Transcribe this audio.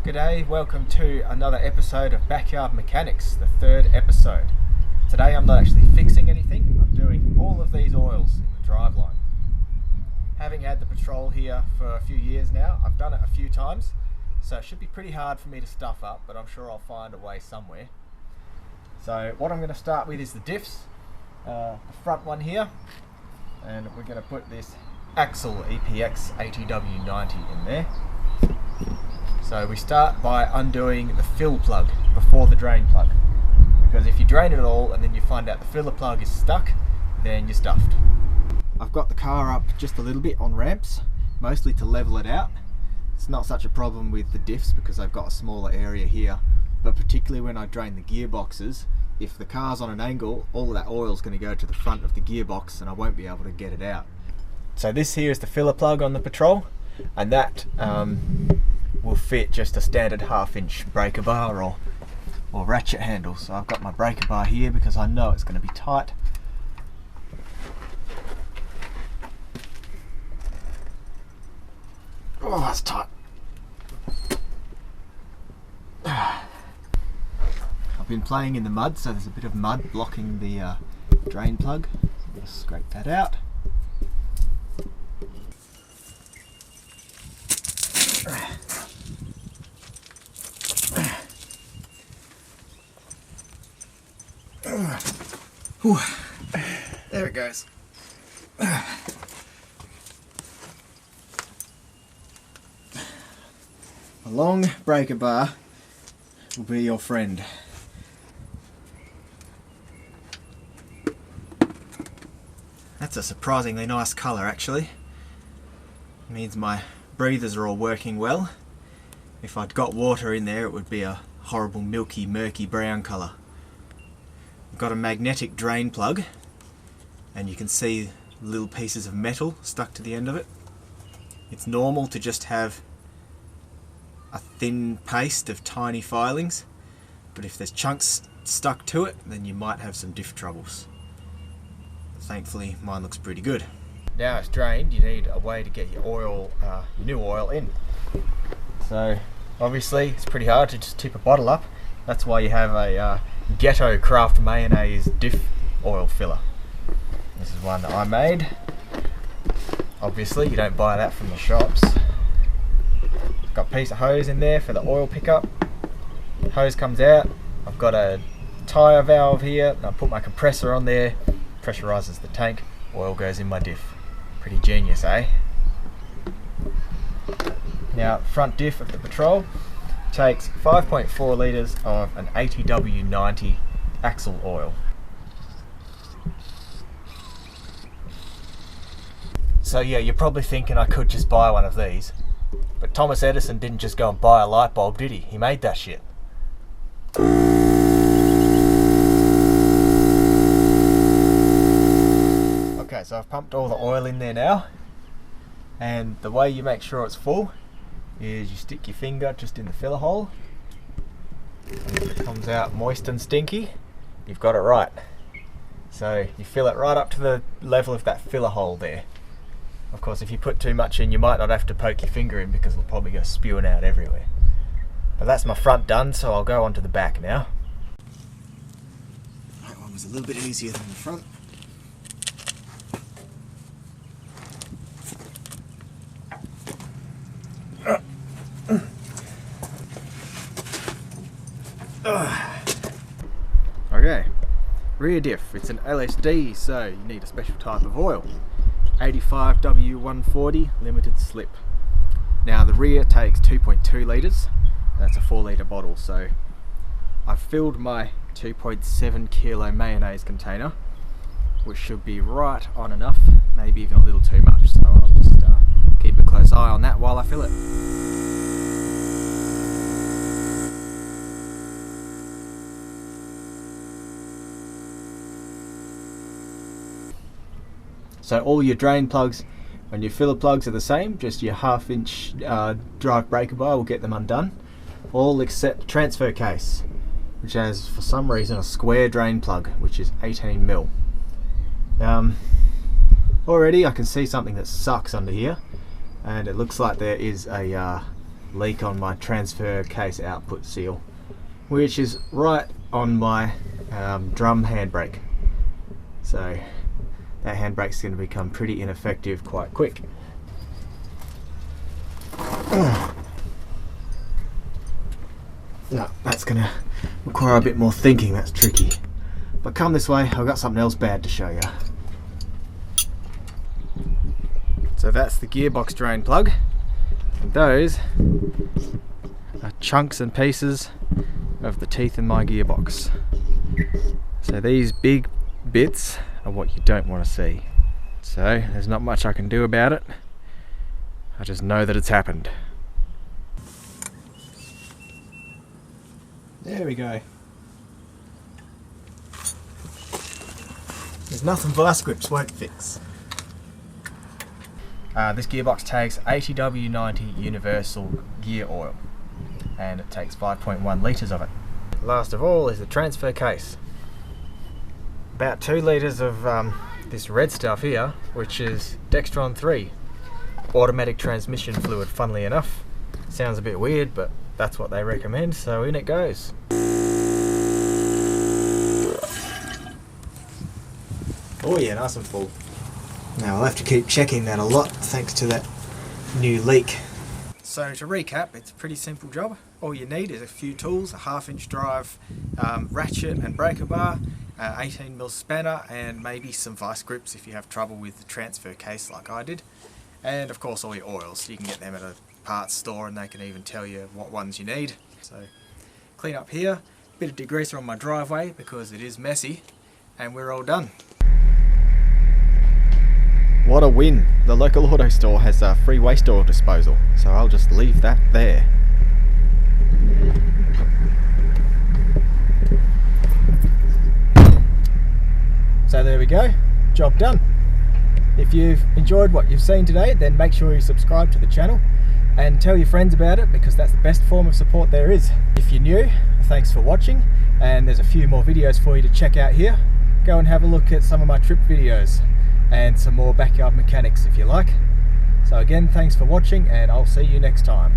G'day, welcome to another episode of Backyard Mechanics, the third episode. Today I'm not actually fixing anything, I'm doing all of these oils in the driveline. Having had the Patrol here for a few years now, I've done it a few times, so it should be pretty hard for me to stuff up, but I'm sure I'll find a way somewhere. So what I'm going to start with is the diffs, the front one here, and we're going to put this Axle EPX ATW90 in there. So we start by undoing the fill plug before the drain plug, because if you drain it all and then you find out the filler plug is stuck, then you're stuffed. I've got the car up just a little bit on ramps, mostly to level it out. It's not such a problem with the diffs because I've got a smaller area here, but particularly when I drain the gearboxes, if the car's on an angle, all of that oil is going to go to the front of the gearbox and I won't be able to get it out. So this here is the filler plug on the Patrol, and that will fit just a standard 1/2 inch breaker bar or ratchet handle. So I've got my breaker bar here because I know it's going to be tight. Oh, that's tight. I've been playing in the mud, so there's a bit of mud blocking the drain plug. So I'm going to scrape that out. Whew. There it goes. A long breaker bar will be your friend. That's a surprisingly nice colour actually. It means my breathers are all working well. If I'd got water in there it would be a horrible milky murky brown colour. I've got a magnetic drain plug and you can see little pieces of metal stuck to the end of it. It's normal to just have a thin paste of tiny filings, but if there's chunks stuck to it then you might have some diff troubles. Thankfully mine looks pretty good. Now it's drained, you need a way to get your oil, your new oil in. So obviously it's pretty hard to just tip a bottle up. That's why you have a Ghetto Craft Mayonnaise diff oil filler. This is one that I made. Obviously you don't buy that from the shops. Got a piece of hose in there for the oil pickup. Hose comes out. I've got a tyre valve here. I put my compressor on there, pressurizes the tank, oil goes in my diff. Pretty genius, eh? Now, front diff of the Patrol takes 5.4 litres of an ATW90 axle oil. So yeah, you're probably thinking I could just buy one of these, but Thomas Edison didn't just go and buy a light bulb, did he? He made that shit. Okay, so I've pumped all the oil in there now, and the way you make sure it's full is you stick your finger just in the filler hole, and if it comes out moist and stinky, you've got it right. So you fill it right up to the level of that filler hole there. Of course, if you put too much in, you might not have to poke your finger in because it'll probably go spewing out everywhere. But that's my front done, so I'll go on to the back now. That one was a little bit easier than the front. Okay, rear diff, it's an LSD, so you need a special type of oil. 85W140 limited slip. Now the rear takes 2.2 litres, that's a 4 litre bottle, so I've filled my 2.7 kilo mayonnaise container, which should be right on enough, maybe even a little too much, so I'll just keep a close eye on that while I fill it. So all your drain plugs and your filler plugs are the same, just your 1/2 inch drive breaker bar will get them undone. All except transfer case, which has for some reason a square drain plug, which is 18mm. Already I can see something that sucks under here, and it looks like there is a leak on my transfer case output seal, which is right on my drum handbrake. So that handbrake's going to become pretty ineffective quite quick. No, that's going to require a bit more thinking. That's tricky. But come this way, I've got something else bad to show you. So that's the gearbox drain plug, and those are chunks and pieces of the teeth in my gearbox. So these big bits are what you don't want to see. So there's not much I can do about it. I just know that it's happened. There we go. There's nothing vice grips won't fix. This gearbox takes 80W90 universal gear oil, and it takes 5.1 litres of it. Last of all is the transfer case. About 2 litres of this red stuff here, which is Dextron 3 automatic transmission fluid, funnily enough. Sounds a bit weird, but that's what they recommend, so in it goes. Oh yeah, nice and full. Now I'll have to keep checking that a lot thanks to that new leak. So to recap, it's a pretty simple job. All you need is a few tools, a 1/2-inch drive, ratchet and breaker bar, 18mm spanner, and maybe some vice grips if you have trouble with the transfer case like I did. And of course all your oils. You can get them at a parts store and they can even tell you what ones you need. So clean up here, bit of degreaser on my driveway because it is messy, and we're all done. What a win! The local auto store has a free waste oil disposal, so I'll just leave that there. So there we go, job done. If you've enjoyed what you've seen today, then make sure you subscribe to the channel and tell your friends about it, because that's the best form of support there is. If you're new, thanks for watching, and there's a few more videos for you to check out here. Go and have a look at some of my trip videos and some more backyard mechanics if you like. So again, thanks for watching, and I'll see you next time.